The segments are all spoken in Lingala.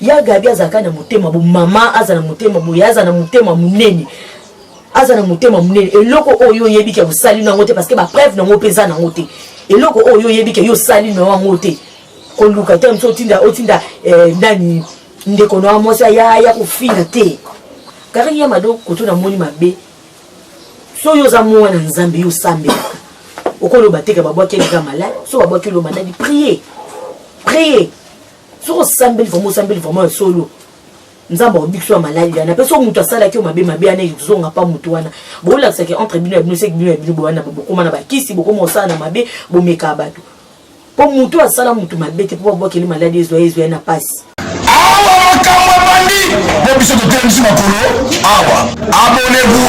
Ya Gabi azaka na mutema bu mama azana mutema bu yaza na mutema munene azana mutema munene eloko oyo yebi ke busali na ngote parce que ba preuve na ngopeza na ngote eloko oyo yebi ke yo sali na ngote ko luka tem so otinda ndani ndeko no amosa ya kufina te kari ya mado kutuna moni mabe so yo za mwana nzambe yo sambe okolo bateka babwa kele ka malade so babwa kele malade prier so sambe vraiment solo nzamba obikso malade na peso mutu asala ki o mabe ana izonga pa mutu wana bola seke entre bino ya bino seke bino ya bino bwana bokoma na bakisi bokoma osala na mabe bomeka bato po mutu asala mutu mabe te po babwa kele malade ezo na pasi Bobiso de Télévision Makolo. Abonnez-vous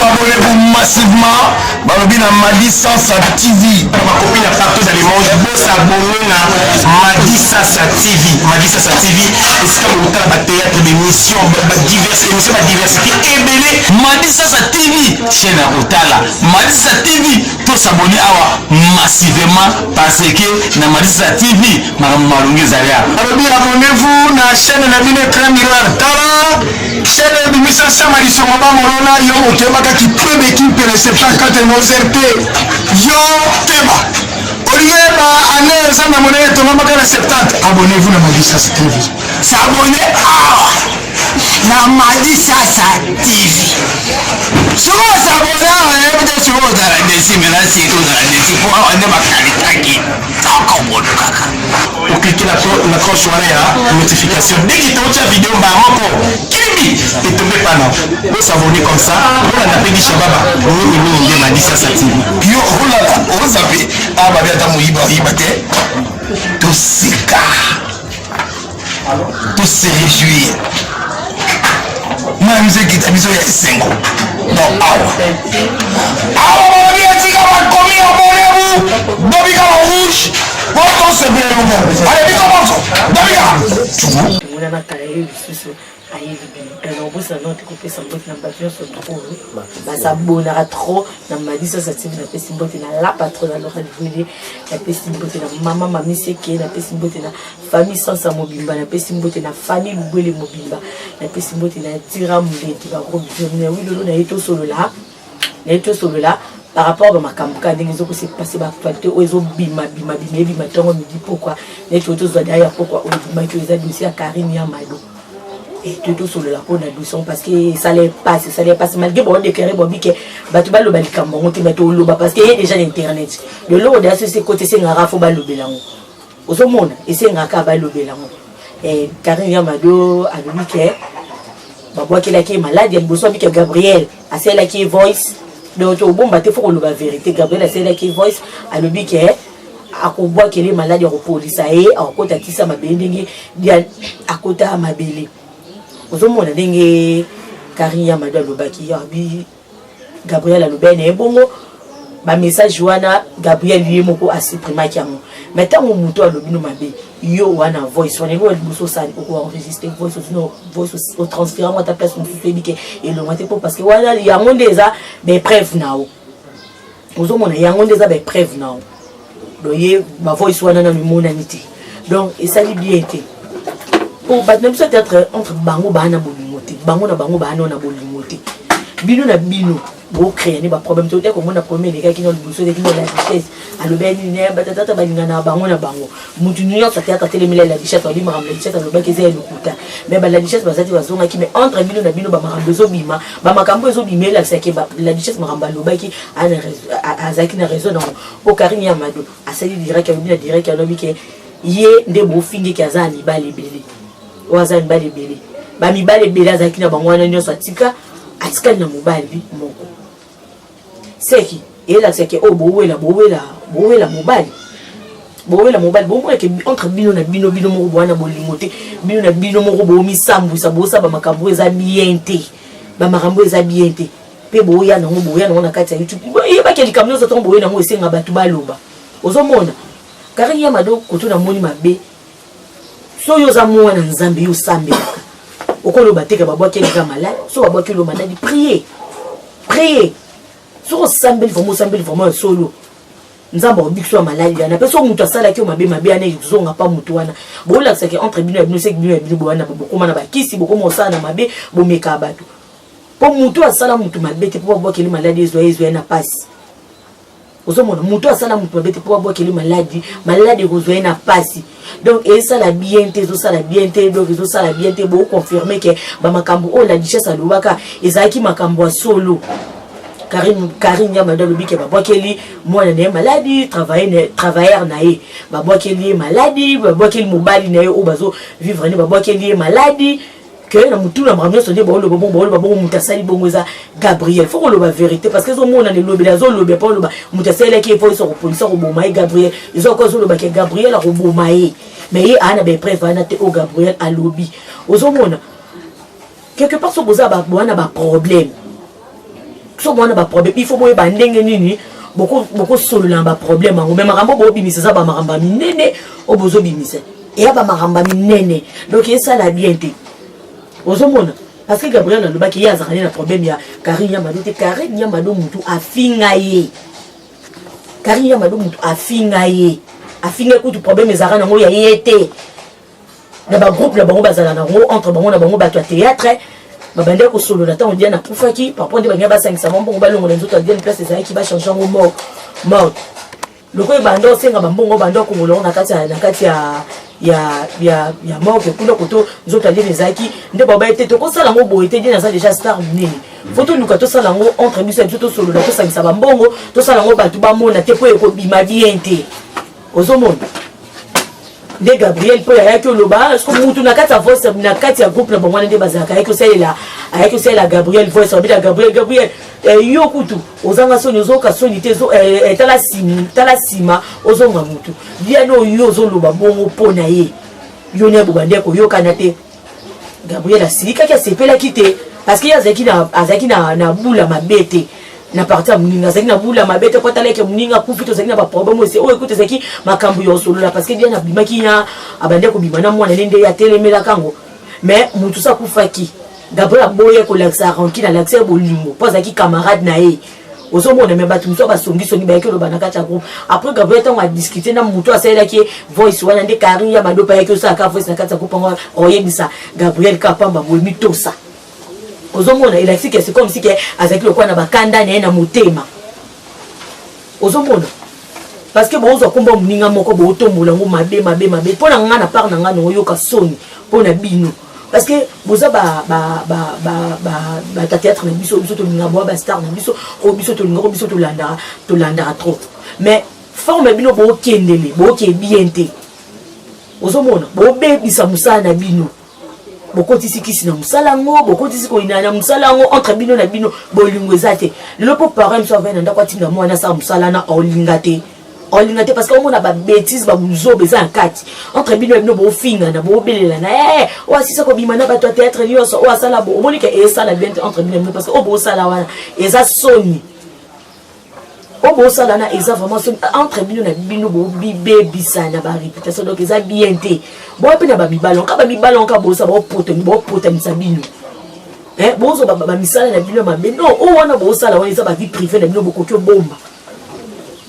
massivement. Balobina Madi Sasa TV. Ma copine a partout dans le monde. Vous abonnez à Madi Sasa TV. Madi Sasa TV. Et c'est comme autant de théâtre, d'émissions, diverses émissions, diversité et belé. Madi Sasa TV. Chaîne à Otala. Madi Sasa TV. Tous s'abonner massivement parce que na Madi Sasa TV. Madame Malungi Zaria. Abonnez-vous à la chaîne de la Écran Miroir. Chaîne de Missa Samariso Mama Morona Yo Tebaka qui peut d'équipe de 74 Mozerte Yo Teba Olivier année ça m'a monnaie ton maman 70. Abonnez-vous à Madi Sasa TV. S'abonner na Madi Sasa TV. Sur s'abonner peut-être sur la décime là c'est tout dans la décime pour on ne va pas qui encore bon kaka. Pour cliquer la cloche sur la notification dès que tu as une vidéo maman Kimi et tombez pas là. Vous s'abonner comme ça. On a appelé Shababa. On m'a dit ça TV. Yo oh là là, on s'appelle ah bah bien dans Iba te. Tout sika. Tout se réjouir. Ma musique est amusée à 5 ans. Non, on vient de dire qu'on va commis abonnez-vous. Dobiga rouge. Votre se bien le allez, comment ça? Alors vous savez que couper sa botte na bavion sur trop ba sa bonara trop na Madi Sasa TV na pesi botte na la patron na lora divulé na pesi botte na maman mami seke na pesi botte na famille sans mobimba na pesi botte na famille lubwele mobimba na pesi botte na tira muleti ba gros bien oui lolo na eto solo là par rapport à ma campagne des gens qui s'est passé par facteur aux bima tongo me dit pourquoi les photos sont derrière pourquoi on m'a que les dossiers à Karim Yamado et tout sur la peau d'adoution parce que ça les passe malgré bon déclaré bon que batuba lo balikamba on te mettre au loba parce qu'il y a déjà l'internet le lot de ce côté c'est ngara fo ba lobelango ozo mona et c'est ngaka ba lobelango et Karim Yamado a dit que babwa kila qui est malade il bosso avec Gabriel à celle qui est voice donc au bon baté faut la vérité Gabriel à celle qui est voice a le bique a koboa kele malade au police et a kota tisa mabendingi dia a kota mabele ozomona ndenge Karim Yamado alobaki yabi Gabriel alobene ebongo ba message wana Gabriel lui moko a supprimé kiamo maintenant mon moto alobino mabe yo wana voice wana ngo liboso sani ko enregistrer voice au transférer moi ta place mon fils bike et le moté parce que wana yango ndeza be preuve nao ozomona yango ndeza be preuve nao doye ba voice wana na monanité donc et ça dit bien été pour battre même peut-être entre bango bana bolimoté bango na bolimoté bino na bino bo créer ni ba problème to te ko mona premier les gars qui ont le bousseau de qui ont la richesse alo ben ni batata balinga na bango mutu ni yota tata telemela la richesse oli maramla richesse alo ba keze lokuta mais ba la richesse bazati bazonga ki mais entre bino na bino ba marambo zo bima ba makambo zo bimela sake ba la richesse maramba lo ba ki ana azaki na raison non o Karim Yamado asali direct ya bino direct ya lobi ke ye nde bo fingi ki azali balebele wazani balebele ba mi balebele azaki na bango wana nyoso atika na mobali moko seki ela seki o bowela mobali bon que entre bino na bino moko bwana bolimote bino na bino moko bo misambu sa bosa ba makambo eza biente ba makambo eza biente pe boya na kati ya YouTube yeba ke likamno zo tombo na mo esenga batu baloba ozomona Karim Yamado koto na moni mabe so yo za mwana nzambe yo sambe okolo bateka babwaki les malade so babwaki le malade prier so sambe vraiment solo nzamba obikso malade na peso mutu asala ki o mabe ana izonga pa mutu wana bola sake entre bino bino sek bino bino bwana bokoma na bakisi bokoma osala na mabe bomeka bato po mutu asala mutu mabe te po babwaki le malade ezo na pasi ozomona mutu asala mutu mabe te po babwaki le malade ezo na pasi donc ça la bien te zo sala bien te donc zo sala bien te bo confirmer que ba makambo o la richesse alobaka ezaki makambo solo Karim Yamado lobi ke babwakeli mwana na maladie travailleur na ye babwakeli maladie babwakeli mobali na ye o bazo vivre ne babwakeli maladie que na mutu na mramyo sonde ba lo mutasali bongoza Gabriel faut lo ba vérité parce que zo mona ne lobi la zo lobi pa lo ba mutasali ki faut so police ko boma Gabriel ils ont cause lo ba ke Gabriel ko boma ye mais ye ana be preuve na te o Gabriel a lobi ozo mona quelque part so boza ba bwana ba problème so mwana ba problème il faut boye ba ndenge nini beaucoup solo na ba problème ngo même makambo bo bimisa za ba makamba minene o bozo bimisa et ba makamba minene donc ça la bien té ozo mona parce que Gabriel aloba ki ya zakani na problème ya Karim Yamado te Karim Yamado mutu afinga ye Karim Yamado mutu afinga kutu problème ezaka ngo ya yete na ba groupe la bango bazala na ngo entre bango na bango ba théâtre babande ko solo na temps on dit na poufaki par contre banga ba sangisa mbongo balongo na nzoto adien place ezali ki ba changer ngo mort loko bando senga bambongo bando ko ngolo na kati ya mort kuna koto nzoto adien ezali nde baba ete to ko sala ngo boye te dia na déjà star nini photo luka to sala ngo entre biso to solo na to sangisa bambongo to sala ngo batu ba mona te po e ko bima bien te ozomona de Gabriel po ya yaki oloba est-ce que mutu na kati ya voice na kati ya groupe na bangwana nde bazaka ayaki osala Gabriel voice obita Gabriel yo kutu ozanga soni ozoka soni te tala sima ozonga mutu bien oyo ozoloba bongo po na ye yo ne bobande koyokana te Gabriel asilikaki asepelaki te parce que azalaki na bula mabe te na partir muninga zaki na bula mabete kwa taleke muninga kufito zaki na ba problème aussi o écoute zaki makambu yo solo la parce que bien na bimaki ya abande ko bimana mwana nende ya telemela kango mais mutu sa kufaki Gabriel boye ko laxa ranki na laxa bolingo pas zaki camarade na ye ozomona me batu mso ba songi soni ba yekelo bana kata groupe après Gabriel tango a discuter na mutu asela ki voice wana nde Karim Yamado pa yekelo sa ka voice na kata groupe ngo oyebisa Gabriel ka pamba bolmi tosa ozomona il a dit que c'est comme si que avec le quoi na bakanda na motema ozomona parce que bon zo komba muninga moko bo otombola ngo mabe pona nga na part na nga no yoka soni pona bino parce que boza ba théâtre na biso to linga ba star na biso o biso to linga biso to landa trop mais forme bino bo kendele bo ke bien te ozomona bo bebisa musana na bino bokotisi kisi na musalango bokotisi ko ina na musalango entre bino na bino bolingo ezate lelo po parents so vena ndako tinga mwana sa musalana olingate parce que on a ba bêtise ba muzobe za nkati entre bino bino bo finga na bo belela na o asisa ko bimana ba to théâtre yo so o asala bo o monika e sala bien entre bino parce que o bo sala wana eza soni o bo sala na eza vraiment soni entre bino na bino bo bibe bisana ba réputation donc eza bien té bo pe na ba mibalon ka bo sa bo pota misabino bo so ba misala na bino ma mais non o wana bo sala wana eza ba vie privée na bino bo kokyo bomba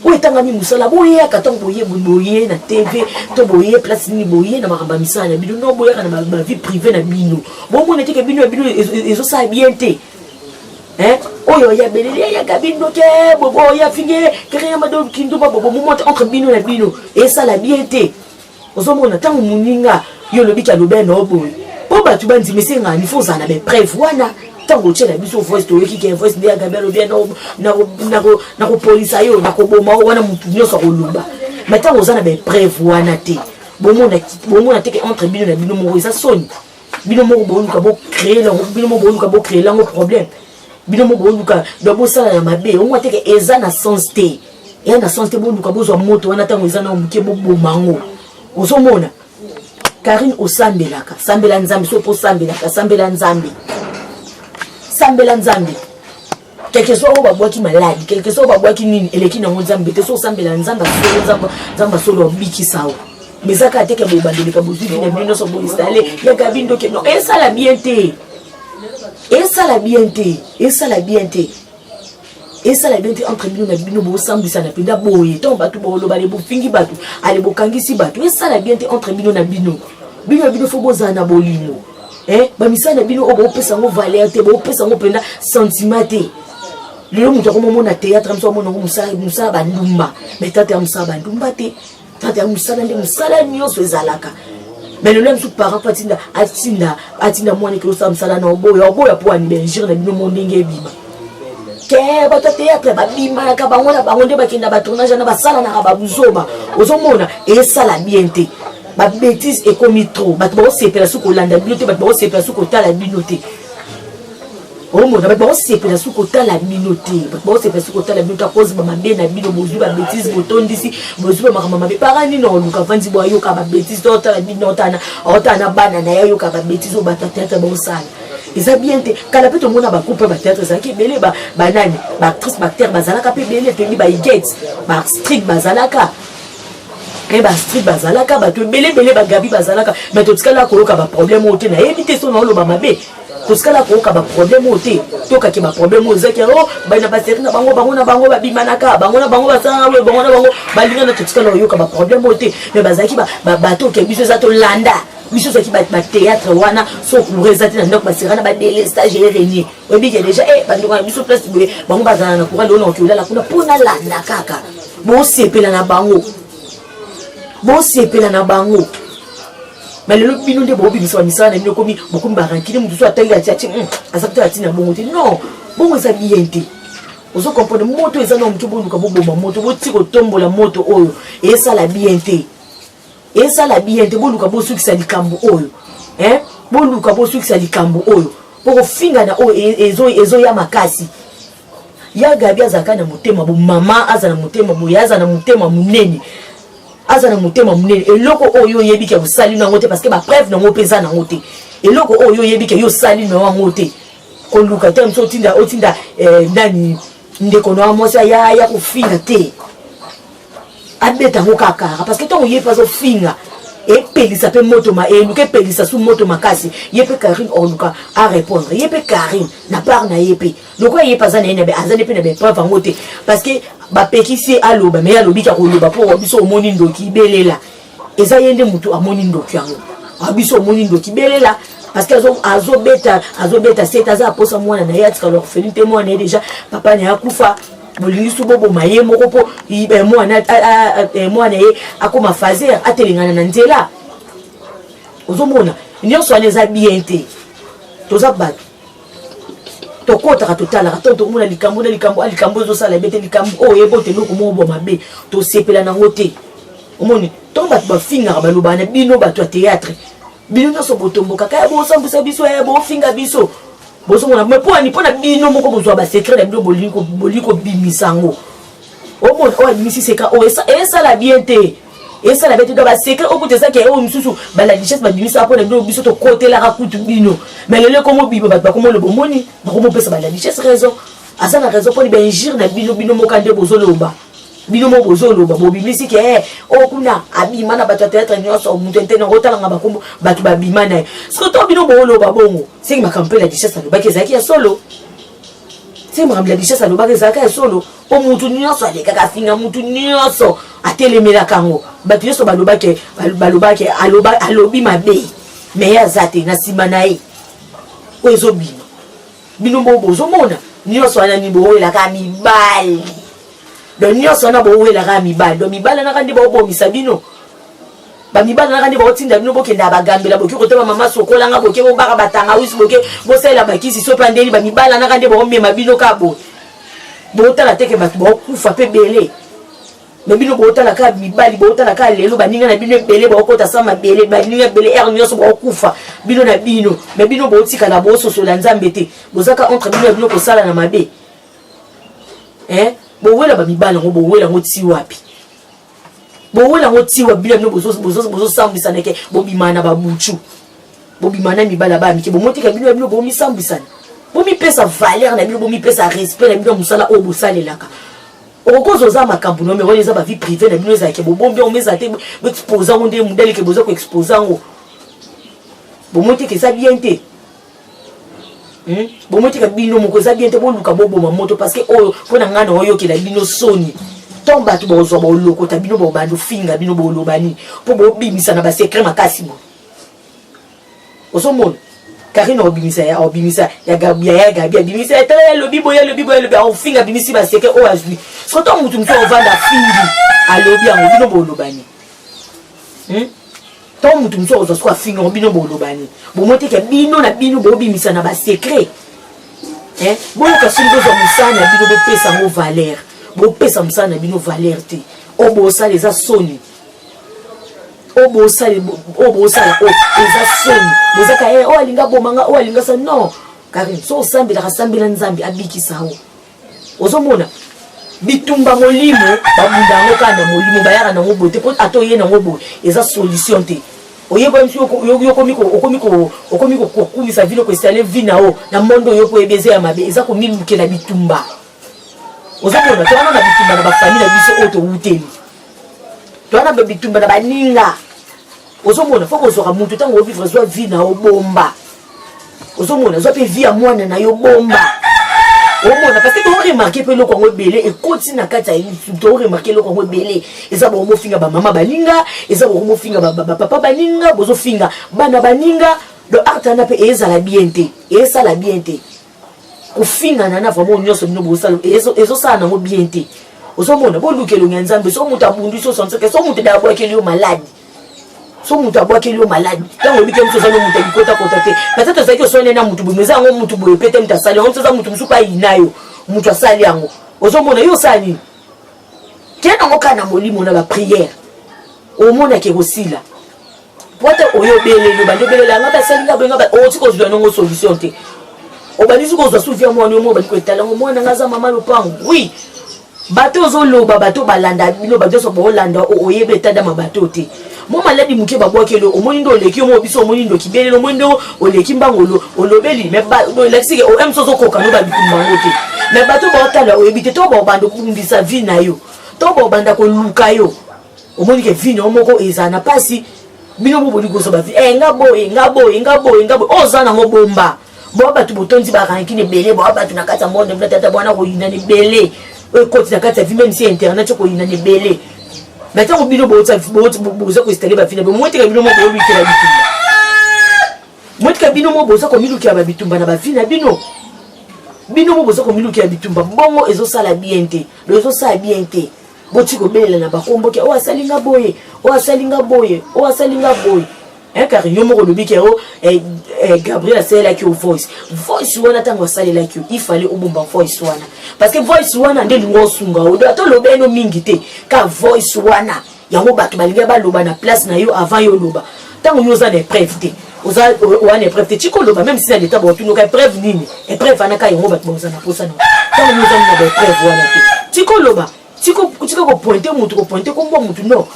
o etanga mi musala boye akatongo boye na TV to boye place ni boye na makamba misala na bino no boye na ba vie privée na bino bo mona te ke bino ezo sa bien té oyo ya belele ya gabino ke bobo ya finge Karim Yamado kindo bobo monte entre bino na bino et ça la bien té ozomona tango muninga yo lobi ka lobe no boye po batu bandi mesenga ni faut na be preuve wana tango tshela biso voice to yeki ke voice ndia gabelo bien na ko police ayo na ko boma wana mutu nyoso ko lumba mais tango za na be preuve wana te bomona te ke entre bino na bino mo eza soni bino mo bo créer lango problème bino mo luka do bo sala na mabe on wateke eza na sens te ya na sens te bo luka bo zo moto wana tango eza na muke bo mango ozomona Karim osambelaka sambela nzambe so po sambela nzambe quelque soit ba boaki malade quelque soit ba boaki nini eleki na nzambe te so sambela nzamba solo biki sawo mais ça ka te ke bobandeli ka bozu na bino so bo installer ya gabindo ke non et ça la bien té et ça la bien té et ça la bien té et ça la bien té entre bino na bino bo sambisa na penda boye to batu bo lo bale bo fingi batu ale bo kangisi batu et ça la bien té entre bino na bino bino fo bozana bolimo ba misana bino obo pesa ngo valeur te bo pesa ngo penda sentiment te lelo mutu akomomona théâtre mso amona ngo musala bandumba mais tata musala bandumba te tata musala nde musala nyonso ezalaka mais lelo msu parent patinda atinda mwana ke osala musala na oboya po ani benjir na bino mondenge ebima ke bato théâtre babima ka bango na bango nde bakenda batournage na basala na babuzoba ozomona esala bien te ba bêtise ekomi trop bato bosepela suko landa bino te bato bosepela suko tala bino te oh mon abat bon c'est pour la sous-côté la minoté bon c'est parce que la minoté cause ba mabe na bino bozu ba bêtise boton d'ici bozu ba mama be parani non luka vandi boyo ka ba bêtise tota la binotana otana bana na yo ka ba bêtise o ba tata ba osala eza bien te kala pe to mona ba coupe ba théâtre ça ki belé ba banane ba actrice ba acteur bazalaka pe belé to ba get ba strict bazalaka ba street bazalaka ba to belé ba gabi bazalaka mais to tikala ko ka ba problème ote na éviter son lo ba mabe tout ce que là ko ka ba problème ote to ka ki ba problème ozaki oh ba na ba série na bango ba bimanaka bango na bango ba sa bango na bango ba linga na tout ce que là yo ka ba problème ote mais bazaki ba to ke biso za to landa biso za ki ba théâtre wana so ku rezati na ndok ba série na ba délestage renier obi ke déjà ba ndoko biso place boye bango ba za na ko lo na ko la kuna pona landa kaka bo sepela na bango mais le bino de bobi biso misana na bino komi bokomi barankile mutu so atali ati asakta ati na bongo te non bongo za biente ozo comprendre moto eza na mutu bonuka boboma moto boti ko tombola moto oyo esala biente bonuka bosukisa likambo oyo bonuka bosukisa likambo oyo poko finga na oyo ezo ya makasi ya gabi azaka na motema bo mama azana motema bo yaza na motema munene azana motema munene eloko oyo yebike busali na ngote parce que ba preuve na ngopeza na ngote eloko oyo yebike yo sali na ngote ko luka te mso otinda ndani ndeko no amosa ya kufinga te abeta ngokaka parce que ton yepa zo finga et pelisa pe moto ma e luke pelisa su moto makasi yepe Karine oluka a répondre yepe Karine na part na yepe loko yepa za na ene be azane pe na be preuve ngote parce que ba pekisi aloba me alobi ka koloba po biso omoni ndoki belela eza yende mutu amoni ndoki yango abiso omoni ndoki belela parce que azobeta c'est aza posa mwana na yatika l'orpheline te mwana déjà papa na akufa bolingi su bobo maye moko po mwana ye akoma fazer atelengana na nzela ozomona nyonso wana eza bien te toza bato tokotaka totalaka to tomona likambo ezosala bete likambo oyo ebote eloko moko bo mabe tosepela nango te omoni to bato bafingaka balobaka na bino bato ya théâtre bino nyonso botombokaka ya bosambwisa biso ya bofinga biso bozomona me mpona bino moko bozwa basekret na bino bolingi kobimisa yango omona oyo abimisi seka oyo esala bien te esala bien te do basekret okuta ezaki oyo misusu baladichesse babimisa mpona bino biso tokotelaka kutu bino mais lelo ekomobiba bato bakomoloba omoni bakomopesa baladichesse raison aza na raison mponi bainjire na bino moka nde bozoloba bino mo bozoloba bobimisi ke okuna abima na bato ya théâtre nyonso mutu ntene otalanga bakombo bato babima na ye soki to bino booloba bongo sengi makampe la dichesse alobaki ezalaki ya solo sengi makampe la dichesse alobaki ezalaka ya solo o mutu nyonso alekaka finga mutu nyonso atelemelaka yango bato nyonso balobaki alobi mabe me ye aza te na nsima na ye oyo ezobima bino mo bozomona nyonso wana ni boowelaka mibali donc nyonso wana boowelaka mibali donc mibali anaka nde baobomisa bino bamibali anaka nde baotinda bino bokenda bagambela boke kotema mama sokolanga boke bobaka batanga wisi boke bosalela bakisi so mpe andeli bamibali anaka nde baomema bino ka boye bootala teke bato baokufa mpe bele me bino bootala ka mibali bootala ka lelo baninga na bino ebele baokota sa mabele baninga ebele ere nyonso baokufa bino na bino me bino bootikala boososola nzambe te bozaka entre bino ya bino kosala na mabe bowela bamibali yango bowela yango ti wapi bowela yango ti wapi bino bozosambwisana ke bobimana babuchu bobimana mibali abamike bomotika bino ya bino bomisambwisana bomipesa valeur na bino bomipesa respect na bino mosala oyo bosalelaka okozo za makambo no me wali za ba vie privée na bino za ke bombi on meza te exposer on des modèles que bozo ko exposer ngo bomote ke ça bien te bomote ka bino moko za bien te bo luka bobo moto parce que oyo pona ngana oyo ke la bino soni tomba tu bozo ba loko ta bino bo bando finga bino bo lobani po bo bimisa na ba secret makasi mo osomona Karine obimisa ya Gabia bimisa tele le bibo on finga bimisi ba seke o azui soto mutu mso ovanda fingi alobi an bino bo lobani to mutu mso ozo so finga bino bo lobani bo mote ke bino na bino bo bimisa na ba secret bo ka singo zo musana bino be pesa mo valeur bo pesa musana bino valeur te obo sa les asoni obo sala eza soni bozaka o alinga bomanga o alinga sa non Karine so sambela nzambi abikisa ho ozomona bitumba molimo babunda ngo kana molimo bayaka na ngo bote po ato ye na ngo bo eza solution te oyeba msio okomiko kokumisa vino ko installer vina o na mondo yo ko ebeze ya mabe eza ko mimukela bitumba ozomona twana na bitumba na ba famille biso oto uteli twana be bitumba na baninga ozomona foko zoka mutu tango vivre zo vie na obomba ozomona zo pe vie à mwana na yo bomba omona parce que tu remarquer pe loko ngo belé et continue na kata tu remarquer loko ngo belé eza bo mo finga ba mama baninga eza bo mo finga ba papa baninga bozo finga bana baninga do art na pe eza la bienté eza la bienté ko finga na vraiment nyoso bino bo sala ezo sa na ngo bienté ozomona bo lukelo nyanzambe so mutu abundu so sonse ke so mutu da bo ke liyo malade so mutu abwaki liyo malade tango bike mso zano mutu abikota kota te peut-être ça que sonne na mutu bumeza ngo mutu boye pete mutu asali ngo mso mutu msupa inayo mutu asali yango ozomona yo sani kena ngo kana molimo na ba prière omona ke kosila pote oyo belelo bande belela nga basali nga benga ba o tiko zwa ngo solution te obanizi ko zwa sufia mwana mo bani ko etala ngo mwana ngaza mama lopango oui bato zoloba bato balanda bino bato so bolanda oyebe tada mabato te mo maladi muke babwakelo omoni ndo leki mo biso omoni ndo kibelelo mondo oleki mbangolo olobeli me ba do lexike o emso zo koka no ba bitumbango te me bato ba otala oyebite to ba bando kumbisa vie na yo to ba banda ko luka yo omoni ke vie no moko ezana pasi bino bo boli gozo ba vie ngabo ozana ngo bomba bo bato botonzi ba rankine bele bo bato na kata monde tata bwana ko yina ni bele e koti na kata vie même si internet ko yina ni bele maintenant au bino boza ko installer ba fina mo tika bino mo bo luki la bitumba mo tika bino mo boza ko miluki ya bitumba na ba fina bino mo boza ko miluki ya bitumba bongo ezo sala bien te ezo sala bien te boti ko belela na ba komboke o asalinga boye car yo mo ko lobiki o Gabriel c'est là qui au voice wana tango sala là qui il fallait obomba voice wana parce que voice wana nde lingo sunga o do to lobeno mingi te ka voice wana yango bato balinga ba loba na place na yo avant yo loba tango yo za des preuves te oza wana preuve te chiko loba même si na l'état bon tu no ka preuve nini et preuve anaka yango bato boza na posa no tango yo za na des preuves wana te chiko loba chiko ko pointer mutu ko pointer ko mbo mutu no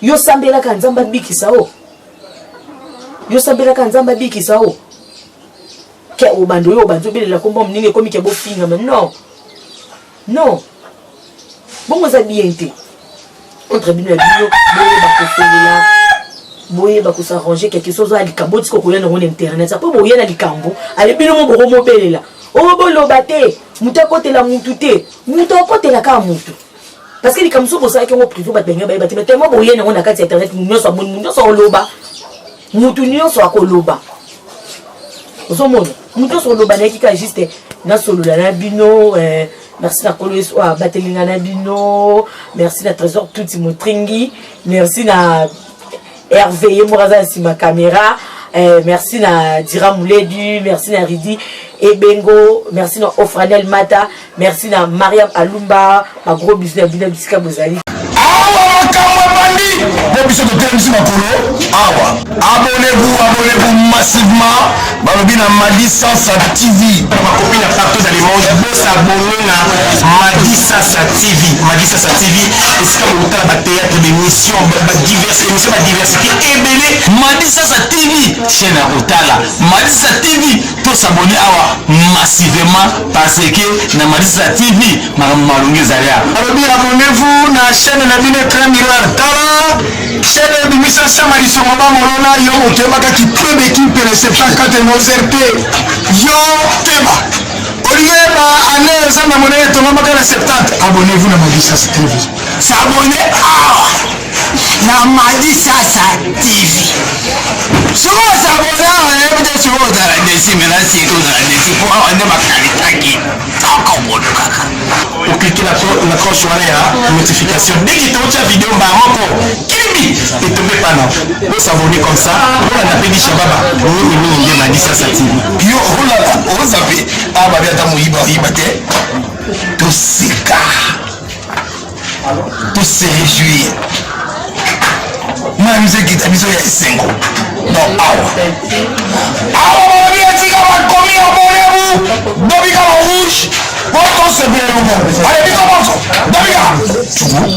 yo sambela ka nzamba bikisa o yo sabela ka nzamba bikisa o ke obando yo banzo belela kombo mninge komi ke bo finga mais non bongo za bien te entre bino bino boye ba ko s'arranger quelque chose à likaboti ko koyana on internet ça peut boye na likambo ale bino mo boko mo belela o bolo bate mutakotela mutu te mutakotela ka mutu parce que likamso ko sa ke ngo privé ba benga ba te tellement boye na on akati internet munyoso oloba mutu nyonso akoloba ozomona mutu soloba na kika juste na solola na bino merci na kolo eso batelinga na bino merci na trésor tuti motringi merci na Hervé Moraza si ma caméra merci na Dira Mouledi merci na Ridi Ebengo merci na Ofranel Mata merci na Mariam Alumba ma gros business bina bisika bozali abonnez-vous massivement balobi na Madi Sasa TV ma copine partout dans le monde vous abonnez na Madi Sasa TV esika botala ba théâtre d'émission ba diverses émissions ba diversité ebele Madi Sasa TV chaîne à Otala Madisa TV to s'abonner awa massivement parce que na Madisa TV malongi zalia alobi abonnez-vous na chaîne na bino Écran Miroir tala chaîne de Missasa Marisongo ba molona yo motema ki peu d'équipe le 74 RT yo tema Olivier ba année ça na monnaie to mama kana 70 abonnez-vous na Madisa TV s'abonner na Madisa TV souvent s'abonner peut-être sur la décime là c'est tout la décime pour on ne makalita encore bon kaka ou cliquer la cloche sur la notification dès que tu as vidéo ba moko kibi et tomber pas là pour s'abonner comme ça on a appelé Shababa ni Madisa TV yo on zappe aba biata muiba te to sika to se réjouir ma musique qui t'abiso ya esengo non awa bien tika ba komi abonnez-vous dobika rouge pour se bien allez bika bonso dobika